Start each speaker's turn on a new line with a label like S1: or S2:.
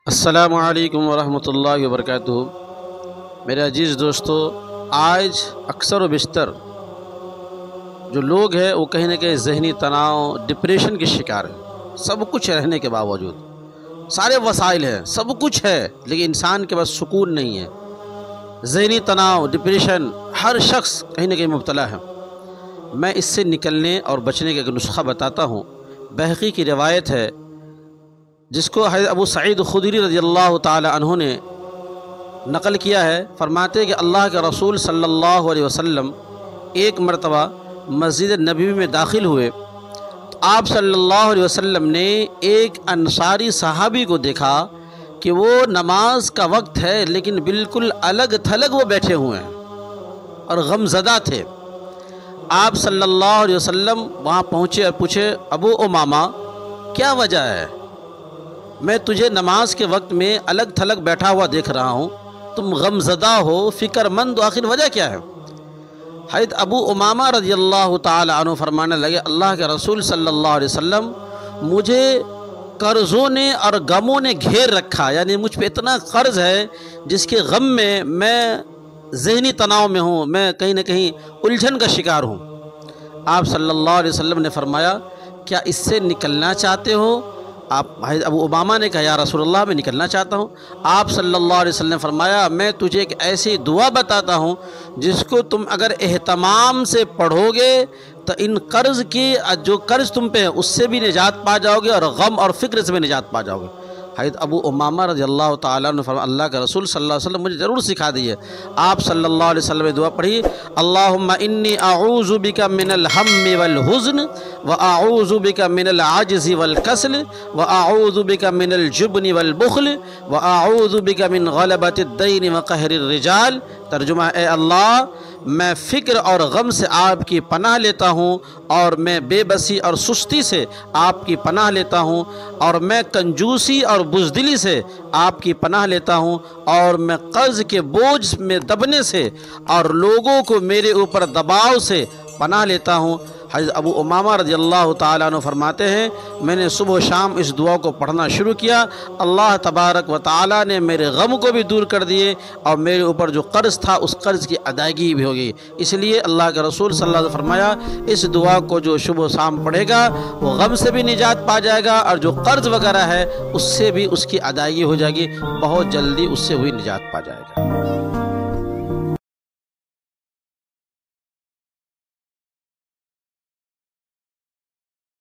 S1: السلام علیکم ورحمۃ اللہ وبرکاتہ۔ میرے عزیز دوستو، آج اکثر و بیشتر جو لوگ ہیں وہ کہیں نہ کہیں ذہنی تناؤ، ڈپریشن کے شکار ہیں۔ سب کچھ رہنے کے باوجود، سارے وسائل ہیں، سب کچھ ہے، لیکن انسان کے پاس سکون نہیں ہے۔ ذہنی تناؤ، ڈپریشن، ہر شخص کہیں نہ کہیں مبتلا ہے۔ میں اس سے نکلنے اور بچنے کا ایک نسخہ بتاتا ہوں۔ بہقی کی روایت ہے جس کو حضرت ابو سعید خدری رضی اللہ تعالی عنہ نے نقل کیا ہے۔ فرماتے کہ اللہ کے رسول صلی اللہ علیہ وسلم ایک مرتبہ مسجد نبوی میں داخل ہوئے تو آپ صلی اللہ علیہ وسلم نے ایک انصاری صحابی کو دیکھا کہ وہ نماز کا وقت ہے لیکن بالکل الگ تھلگ وہ بیٹھے ہوئے ہیں اور غم زدہ تھے۔ آپ صلی اللہ علیہ وسلم وہاں پہنچے اور پوچھے، ابو امامہ کیا وجہ ہے؟ میں تجھے نماز کے وقت میں الگ تھلگ بیٹھا ہوا دیکھ رہا ہوں، تم غم زدہ ہو، فکر مند ہو، آخر وجہ کیا ہے؟ حضرت ابو امامہ رضی اللہ تعالی عنہ فرمانے لگے، اللہ کے رسول صلی اللہ علیہ وسلم مجھے قرضوں نے اور غموں نے گھیر رکھا، یعنی مجھ پہ اتنا قرض ہے جس کے غم میں ذہنی تناؤ میں ہوں، میں کہیں نہ کہیں الجھن کا شکار ہوں۔ آپ صلی اللہ علیہ وسلم نے فرمایا، کیا اس سے نکلنا چاہتے ہو؟ حضرت ابو امامہ نے کہا، یا رسول اللہ میں نکلنا چاہتا ہوں۔ آپ صلی اللہ علیہ وسلم نے فرمایا، میں تجھے ایک ایسی دعا بتاتا ہوں جس کو تم اگر اہتمام سے پڑھو گے تو ان قرض کی جو قرض تم پہ ہے اس سے بھی نجات پا جاؤ گے اور غم اور فکر سے بھی نجات پا جاؤ گے۔ حضرت ابو امامہ رضی اللہ تعالیٰ نے فرمایا، اللہ کا رسول صلی اللہ علیہ وسلم مجھے ضرور سکھا دیے۔ آپ صلی اللہ علیہ وسلم نے دعا پڑھی، اللہم انی اعوذ بک من الہم والحزن واعوذ بک من العجز والکسل واعوذ بک من الجبن والبخل واعوذ بک من غلبۃ الدین وقہر الرجال۔ ترجمہ، اے اللہ میں فکر اور غم سے آپ کی پناہ لیتا ہوں، اور میں بے بسی اور سستی سے آپ کی پناہ لیتا ہوں، اور میں کنجوسی اور بزدلی سے آپ کی پناہ لیتا ہوں، اور میں قرض کے بوجھ میں دبنے سے اور لوگوں کو میرے اوپر دباؤ سے پناہ لیتا ہوں۔ حضرت ابو امامہ رضی اللہ تعالیٰ عنہ فرماتے ہیں، میں نے صبح و شام اس دعا کو پڑھنا شروع کیا، اللہ تبارک و تعالیٰ نے میرے غم کو بھی دور کر دیے اور میرے اوپر جو قرض تھا اس قرض کی ادائیگی بھی ہو گئی۔ اس لیے اللہ کے رسول صلی اللہ علیہ وسلم نے فرمایا، اس دعا کو جو صبح و شام پڑھے گا وہ غم سے بھی نجات پا جائے گا، اور جو قرض وغیرہ ہے اس سے بھی اس کی ادائیگی ہو جائے گی، بہت جلدی اس سے ہوئی نجات پا جائے گا۔